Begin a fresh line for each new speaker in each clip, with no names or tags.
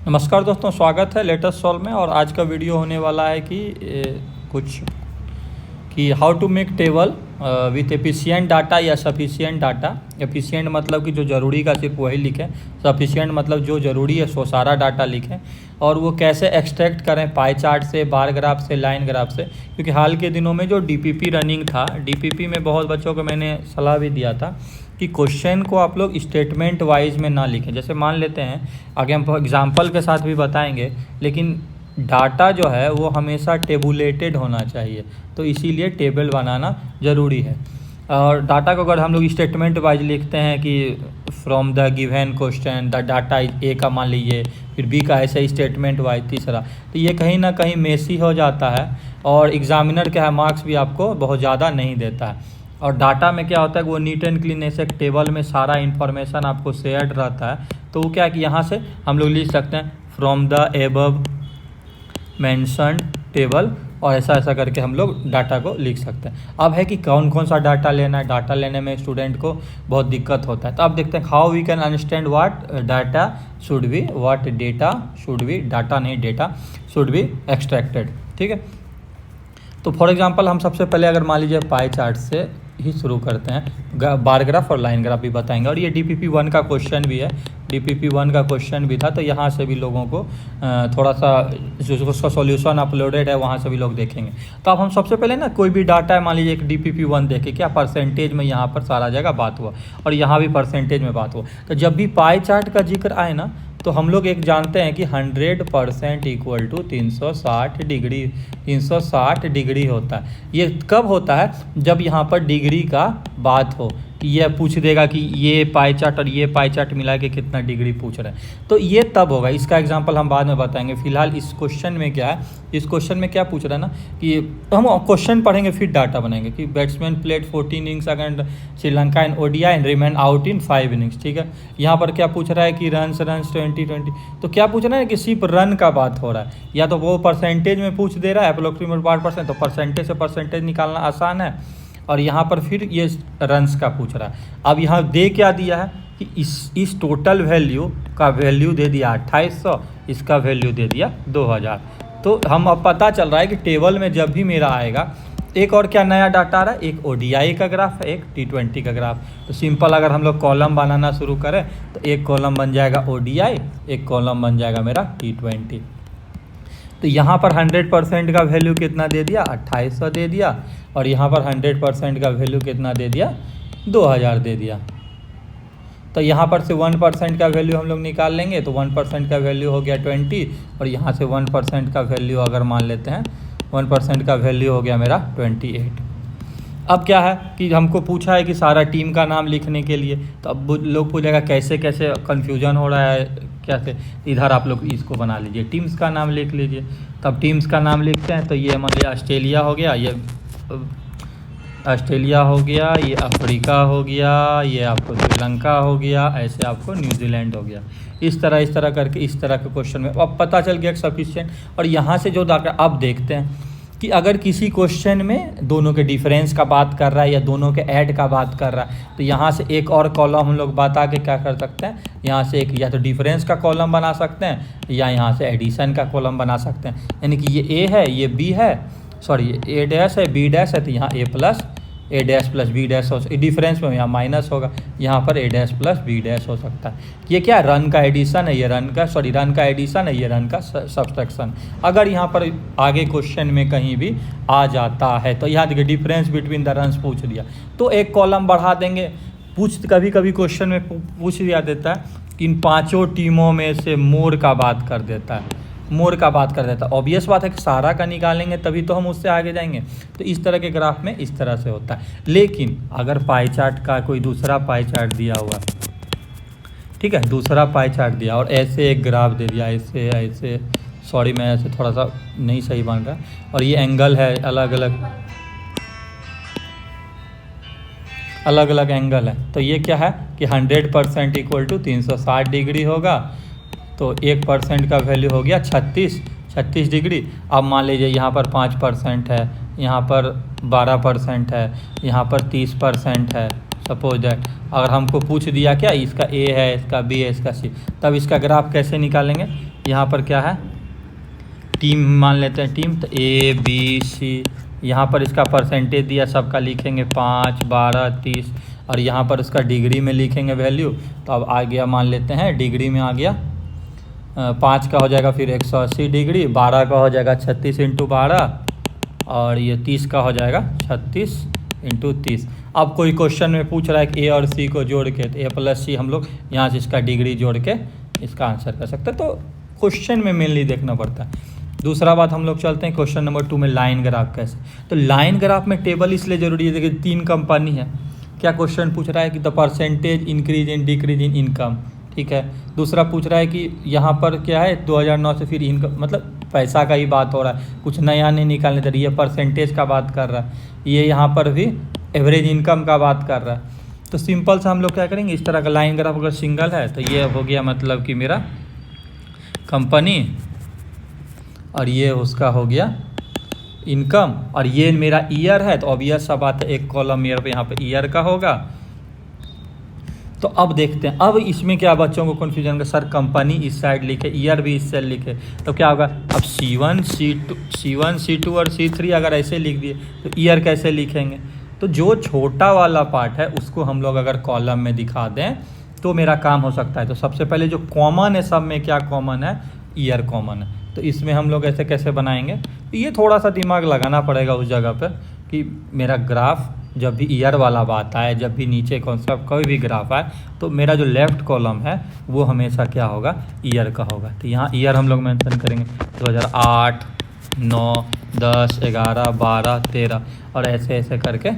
नमस्कार दोस्तों, स्वागत है लेटेस्ट सॉल्व में। और आज का वीडियो होने वाला है कि how to make table with efficient data या सफिशिएंट डाटा। एफिशिएंट मतलब कि जो ज़रूरी का सिर्फ वही लिखें, सफिशिएंट मतलब जो ज़रूरी है सो सारा डाटा लिखें। और वो कैसे एक्सट्रैक्ट करें पाई चार्ट से, बार ग्राफ से, लाइन ग्राफ से। क्योंकि हाल के दिनों में जो डीपीपी रनिंग था, डीपीपी में बहुत बच्चों को मैंने सलाह भी दिया था कि क्वेश्चन को आप लोग स्टेटमेंट वाइज में ना लिखें। जैसे मान लेते हैं, आगे हम एग्जांपल के साथ भी बताएंगे, लेकिन डाटा जो है वो हमेशा टेबुलेटेड होना चाहिए, तो इसीलिए टेबल बनाना ज़रूरी है। और डाटा को अगर हम लोग स्टेटमेंट वाइज लिखते हैं कि from the given question the data a का मान लीजिए, फिर बी का ऐसे स्टेटमेंट वाइज तीसरा, तो ये कहीं ना कहीं मेसी हो जाता है और एग्जामिनर क्या है मार्क्स भी आपको बहुत ज़्यादा नहीं देता है। और डाटा में क्या होता है कि वो नीट एंड क्लीन ऐसे टेबल में सारा इन्फॉर्मेशन आपको शेयर्ड रहता है। तो वो क्या है कि यहाँ से हम लोग लिख सकते हैं from the above mentioned table, और ऐसा ऐसा करके हम लोग डाटा को लिख सकते हैं। अब है कि कौन कौन सा डाटा लेना है, डाटा लेने में स्टूडेंट को बहुत दिक्कत होता है। तो अब देखते हैं how we can understand what data should be, what data should be, data नहीं डेटा शुड बी एक्सट्रैक्टेड। ठीक है, तो फॉर एग्जांपल हम सबसे पहले अगर मान लीजिए पाई चार्ट से ही शुरू करते हैं, बार ग्राफ और लाइन ग्राफ भी बताएंगे। और ये डीपीपी 1 का क्वेश्चन भी है, डीपीपी 1 का क्वेश्चन भी था, तो यहाँ से भी लोगों को थोड़ा सा जो उसका सॉल्यूशन अपलोडेड है वहाँ से भी लोग देखेंगे। तो अब हम सबसे पहले ना कोई भी डाटा है, मान लीजिए एक डीपीपी 1 देखे, क्या परसेंटेज में यहाँ पर सारा जगह बात हुआ और यहाँ भी परसेंटेज में बात हुआ। तो जब भी पाई चार्ट का जिक्र आए ना, तो हम लोग एक जानते हैं कि 100% इक्वल टू 360 डिग्री, 360 डिग्री होता है। ये कब होता है? जब यहाँ पर डिग्री का बात हो, कि यह पूछ देगा कि ये पाई चार्ट और ये पाई चार्ट मिला के कितना डिग्री पूछ रहे हैं, तो ये तब होगा। इसका एग्जांपल हम बाद में बताएंगे। फिलहाल इस क्वेश्चन में क्या है, इस क्वेश्चन में क्या पूछ रहा है ना कि हम क्वेश्चन पढ़ेंगे फिर डाटा बनाएंगे कि batsman played 14 innings against Sri Lanka in ODI and remain out in 5 innings. ठीक है, यहाँ पर क्या पूछ रहा है कि रन्स 2020, तो क्या पूछ रहा है कि सिर्फ रन का बात हो रहा है, या तो वो परसेंटेज में पूछ दे रहा है अप्रोक्सीमेट 5%, तो परसेंटेज से परसेंटेज निकालना आसान है। और यहाँ पर फिर ये रन्स का पूछ रहा है। अब यहाँ दे क्या दिया है कि इस टोटल वैल्यू का वैल्यू दे दिया 2800, इसका वैल्यू दे दिया 2000। तो हम अब पता चल रहा है कि टेबल में जब भी मेरा आएगा, एक और क्या नया डाटा आ रहा है, एक ओडीआई का ग्राफ है, एक T20 का ग्राफ। तो सिंपल अगर हम लोग कॉलम बनाना शुरू करें तो एक कॉलम बन जाएगा ओडीआई, एक कॉलम बन जाएगा मेरा T20। तो यहाँ पर 100% का वैल्यू कितना दे दिया, 2800 दे दिया, और यहाँ पर 100% का वैल्यू कितना दे दिया, 2000 दे दिया। तो यहाँ पर से 1% का वैल्यू हम लोग निकाल लेंगे, तो 1% का वैल्यू हो गया 20, और यहाँ से 1% का वैल्यू अगर मान लेते हैं, 1% का वैल्यू हो गया मेरा 28। अब क्या है कि हमको पूछा है कि सारा टीम का नाम लिखने के लिए, तो अब लोग पूछेगा कैसे कैसे, कन्फ्यूजन हो रहा है कैसे। इधर आप लोग इसको बना लीजिए, टीम्स का नाम लिख लीजिए। तब टीम्स का नाम लिखते हैं, तो ये मान लिया ऑस्ट्रेलिया हो गया, ये ऑस्ट्रेलिया हो गया, ये अफ्रीका हो गया, ये आपको श्रीलंका हो गया, ऐसे आपको न्यूजीलैंड हो गया। इस तरह करके इस तरह के क्वेश्चन में अब पता चल गया सफिशिएंट। और यहाँ से जो डाटा अब देखते हैं कि अगर किसी क्वेश्चन में दोनों के डिफरेंस का बात कर रहा है या दोनों के ऐड का बात कर रहा है, तो यहाँ से एक और कॉलम हम लोग बता के क्या कर सकते हैं, यहाँ से एक या तो डिफरेंस का कॉलम बना सकते हैं या यहाँ से एडिशन का कॉलम बना सकते हैं। यानी कि ये ए है, ये बी है, सॉरी ये ए डैश है, बी डैश है, तो यहाँ ए प्लस ए डैश प्लस बी डैश हो, डिफरेंस में यहाँ माइनस होगा, यहाँ पर ए डैश प्लस बी डैश हो सकता है। ये क्या है, रन का एडिशन है, ये रन का एडिशन है, ये रन का सब्सट्रैक्शन। अगर यहाँ पर आगे क्वेश्चन में कहीं भी आ जाता है, तो यहाँ देखिए डिफरेंस बिटवीन द रन्स पूछ दिया, तो एक कॉलम बढ़ा देंगे। कभी कभी क्वेश्चन में पूछ दिया देता है कि इन 5 टीमों में से मोर का बात कर देता है, मोर का बात कर देता है। ऑब्वियस बात है कि सारा का निकालेंगे तभी तो हम उससे आगे जाएंगे। तो इस तरह के ग्राफ में इस तरह से होता है। लेकिन अगर पाई चार्ट का कोई दूसरा पाई चार्ट दिया हुआ, ठीक है, दूसरा पाई चार्ट दिया और ऐसे एक ग्राफ दे दिया, ऐसे ऐसे, सॉरी मैं ऐसे थोड़ा सा नहीं सही बन रहा, और ये एंगल है अलग अलग एंगल है, तो ये क्या है कि 100% इक्वल टू 360 डिग्री होगा। तो 1% का वैल्यू हो गया 36 डिग्री। अब मान लीजिए यहाँ पर 5% है, यहाँ पर 12% है, यहाँ पर 30% है। सपोज दैट अगर हमको पूछ दिया क्या इसका ए है, इसका बी है, इसका सी, तब इसका ग्राफ कैसे निकालेंगे, यहाँ पर क्या है, टीम मान लेते हैं टीम, तो ए बी सी, यहाँ पर इसका परसेंटेज दिया, सबका लिखेंगे 5, 12, 30, और यहाँ पर उसका डिग्री में लिखेंगे वैल्यू। तो अब आ गया, मान लेते हैं डिग्री में आ गया 5 का हो जाएगा फिर 180 डिग्री, 12 का हो जाएगा 36 × 12, और ये 30 का हो जाएगा 36 × 30। अब कोई क्वेश्चन में पूछ रहा है कि ए और सी को जोड़ के, तो ए प्लस सी हम लोग यहाँ से इसका डिग्री जोड़ के इसका आंसर कर सकते हैं। तो क्वेश्चन में मेनली देखना पड़ता है। दूसरा बात हम लोग चलते हैं क्वेश्चन नंबर 2 में, लाइन ग्राफ कैसे। तो लाइन ग्राफ में टेबल इसलिए ज़रूरी है, देखिए 3 कंपनी है, क्या क्वेश्चन पूछ रहा है कि the percentage increase in decrease in income, ठीक है। दूसरा पूछ रहा है कि यहाँ पर क्या है 2009 से फिर इनकम, मतलब पैसा का ही बात हो रहा है, कुछ नया नहीं निकालने दे रही है, परसेंटेज का बात कर रहा है, ये यहाँ पर भी एवरेज इनकम का बात कर रहा है। तो सिंपल से हम लोग क्या करेंगे, इस तरह का लाइन ग्राफ अगर सिंगल है तो ये हो गया मतलब कि मेरा कंपनी, और ये उसका हो गया इनकम, और ये मेरा ईयर है। तो ऑब्वियस सा बात है, एक कॉलम ईयर पे यहाँ पे ईयर का होगा। तो अब देखते हैं, अब इसमें क्या बच्चों को कन्फ्यूजन का, सर कंपनी इस साइड लिखे, ईयर भी इस साइड लिखे, तो क्या होगा, अब C1 C2 और C3 अगर ऐसे लिख दिए तो ईयर कैसे लिखेंगे। तो जो छोटा वाला पार्ट है उसको हम लोग अगर कॉलम में दिखा दें तो मेरा काम हो सकता है। तो सबसे पहले जो कॉमन है, सब में क्या कॉमन है, ईयर कॉमन है। तो इसमें हम लोग ऐसे कैसे बनाएंगे, तो ये थोड़ा सा दिमाग लगाना पड़ेगा उस जगह पर कि मेरा ग्राफ जब भी ईयर वाला बात आए, जब भी नीचे कॉन्सेप्ट कोई भी ग्राफ आए, तो मेरा जो लेफ़्ट कॉलम है वो हमेशा क्या होगा, ईयर का होगा। तो यहाँ ईयर हम लोग मेंशन करेंगे 2008, 9, 10, 11, 12, 13, और ऐसे ऐसे करके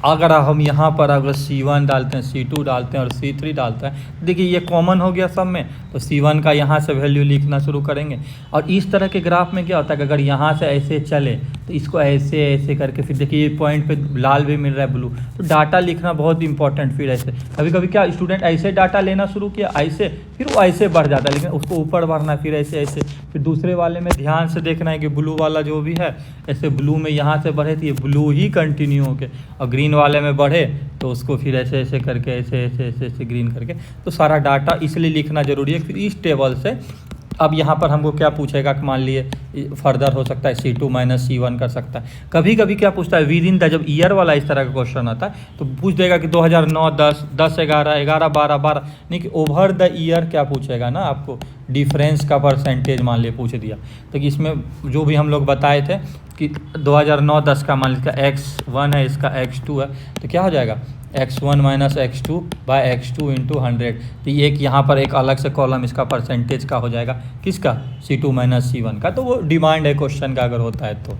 अगर हम यहाँ पर अगर C1 डालते हैं, C2 डालते हैं और C3 डालते हैं, देखिए ये कॉमन हो गया सब में, तो C1 का यहाँ से वैल्यू लिखना शुरू करेंगे। और इस तरह के ग्राफ में क्या होता है कि अगर यहाँ से ऐसे चले तो इसको ऐसे ऐसे करके, फिर देखिए ये पॉइंट पे लाल भी मिल रहा है, ब्लू, तो डाटा लिखना बहुत इंपॉर्टेंट। फिर ऐसे कभी कभी क्या स्टूडेंट ऐसे डाटा लेना शुरू किया, ऐसे, फिर वो ऐसे बढ़ जाता है, लेकिन उसको ऊपर बढ़ना, फिर ऐसे ऐसे, फिर दूसरे वाले में ध्यान से देखना है कि ब्लू वाला जो भी है, ऐसे ब्लू में यहाँ से बढ़े तो ये ब्लू ही कंटिन्यू होके, और ग्रीन वाले में बढ़े तो उसको फिर ऐसे ऐसे करके, ऐसे ऐसे ऐसे ऐसे ग्रीन करके। तो सारा डाटा इसलिए लिखना ज़रूरी है। फिर इस टेबल से अब यहाँ पर हमको क्या पूछेगा कि मान लिए फर्दर हो सकता है C2 - C1 कर सकता है। कभी कभी क्या पूछता है विद इन द, जब ईयर वाला इस तरह का क्वेश्चन आता है तो पूछ देगा कि 2009, 10, 10, 11, 11, 12, 12, नहीं कि ओवर द ईयर क्या पूछेगा ना, आपको डिफरेंस का परसेंटेज मान लिए पूछ दिया। तो इसमें जो भी हम लोग बताए थे कि 2009-10 का मान लीजिए x1 है, इसका x2 है, तो क्या हो जाएगा x1 - x2 / x2 × 100। तो एक यहाँ पर एक अलग से कॉलम इसका परसेंटेज का हो जाएगा, किसका, C2 - C1 का। तो वो डिमांड है क्वेश्चन का अगर होता है तो।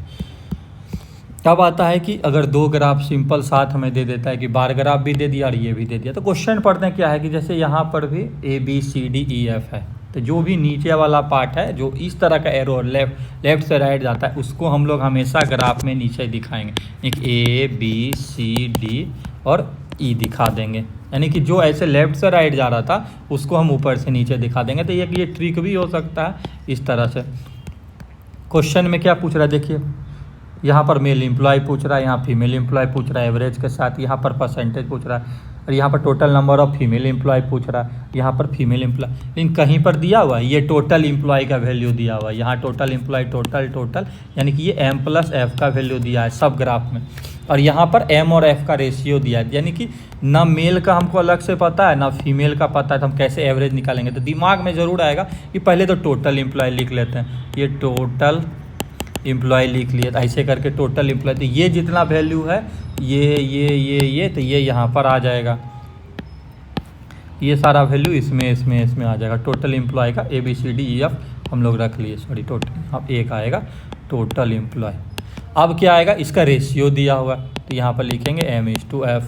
तब आता है कि अगर 2 ग्राफ सिंपल साथ हमें दे देता है कि बार ग्राफ भी दे दिया और ये भी दे दिया, तो क्वेश्चन पढ़ते हैं क्या है कि जैसे यहाँ पर भी ABCDEF है, तो जो भी नीचे वाला पार्ट है, जो इस तरह का एरो लेफ्ट से राइट जाता है, उसको हम लोग हमेशा ग्राफ में नीचे दिखाएंगे। एक ABCD और E दिखा देंगे, यानी कि जो ऐसे लेफ्ट से राइट जा रहा था उसको हम ऊपर से नीचे दिखा देंगे। तो ये ट्रिक भी हो सकता है इस तरह से। क्वेश्चन में क्या पूछ रहा है, देखिए यहाँ पर मेल एम्प्लॉय पूछ रहा है, यहाँ फीमेल एम्प्लॉय पूछ रहा है एवरेज के साथ, यहाँ पर परसेंटेज पूछ रहा है, और यहाँ पर total number of female employ पूछ रहा है, यहाँ पर फीमेल एम्प्लॉय, लेकिन कहीं पर दिया हुआ है ये टोटल एम्प्लॉय का वैल्यू दिया हुआ है, यहाँ टोटल एम्प्लॉय टोटल, यानी कि ये M+F का वैल्यू दिया है सब ग्राफ में, और यहाँ पर M और F का रेशियो दिया है, यानी कि ना मेल का हमको अलग से पता है ना फीमेल का पता है, तो हम कैसे एवरेज निकालेंगे। तो दिमाग में ज़रूर आएगा कि पहले तो टोटल एम्प्लॉय लिख लेते हैं, ये टोटल एम्प्लॉय लिख लिए, तो ऐसे करके टोटल एम्प्लॉय, तो ये जितना वैल्यू है ये तो ये यहाँ पर आ जाएगा, ये सारा वैल्यू इसमें आ जाएगा। टोटल एम्प्लॉय का ABCDEF हम लोग रख लिए, सॉरी टोटल, अब एक आएगा टोटल एम्प्लॉय। अब क्या आएगा, इसका रेशियो दिया हुआ, तो यहाँ पर लिखेंगे M/F।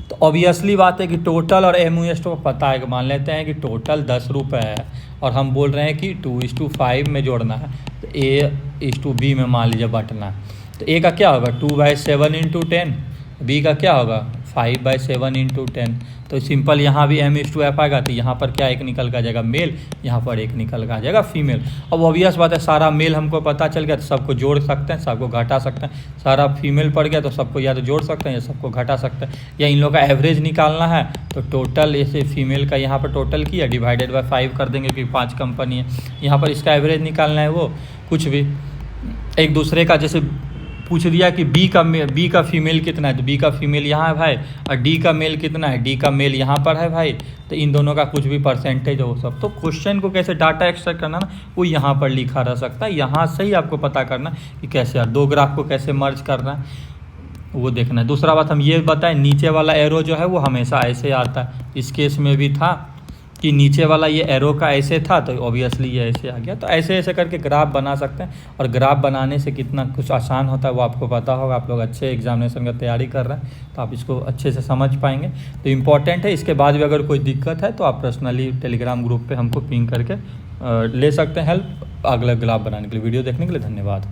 तो ऑब्वियसली बात है कि टोटल और M/F पता है कि मान लेते हैं कि टोटल 10 रुपये है और हम बोल रहे हैं कि 2:5 में जोड़ना है, तो A/B में मान लीजिए बटना है। तो A का क्या होगा 2/7 × 10, B का क्या होगा 5/7 × 10। तो सिंपल यहाँ भी m/f आएगा, तो यहाँ पर क्या एक निकल का जाएगा मेल, यहाँ पर एक निकल का जाएगा फीमेल। अब ऑब्वियस बात है सारा मेल हमको पता चल गया तो सबको जोड़ सकते हैं, सबको घटा सकते हैं। सारा फीमेल पड़ गया तो सबको या तो जोड़ सकते हैं या सबको घटा सकते हैं। या इन लोगों का एवरेज निकालना है तो टोटल ऐसे फीमेल का यहाँ पर टोटल किया डिवाइडेड बाय 5 कर देंगे, क्योंकि 5 कंपनी है। यहाँ पर इसका एवरेज निकालना है, वो कुछ भी एक दूसरे का जैसे पूछ दिया कि बी का फीमेल कितना है, तो बी का फीमेल यहाँ है भाई, और डी का मेल कितना है, डी का मेल यहाँ पर है भाई। तो इन दोनों का कुछ भी परसेंटेज हो सब, तो क्वेश्चन को कैसे डाटा एक्सट्रैक्ट करना ना, वो यहाँ पर लिखा रह सकता है। यहाँ से ही आपको पता करना कि कैसे दो ग्राफ को कैसे मर्ज करना है, वो देखना है। दूसरा बात हम ये बताएं, नीचे वाला एरो जो है वो हमेशा ऐसे आता है। इस केस में भी था कि नीचे वाला ये एरो का ऐसे था, तो ऑब्वियसली ये ऐसे आ गया। तो ऐसे ऐसे करके ग्राफ बना सकते हैं, और ग्राफ बनाने से कितना कुछ आसान होता है वो आपको पता होगा। आप लोग अच्छे एग्जामिनेशन का तैयारी कर रहे हैं तो आप इसको अच्छे से समझ पाएंगे, तो इम्पॉर्टेंट है। इसके बाद भी अगर कोई दिक्कत है तो आप पर्सनली टेलीग्राम ग्रुप पे हमको पिंग करके ले सकते हैं हेल्प अगला ग्राफ बनाने के लिए। वीडियो देखने के लिए धन्यवाद।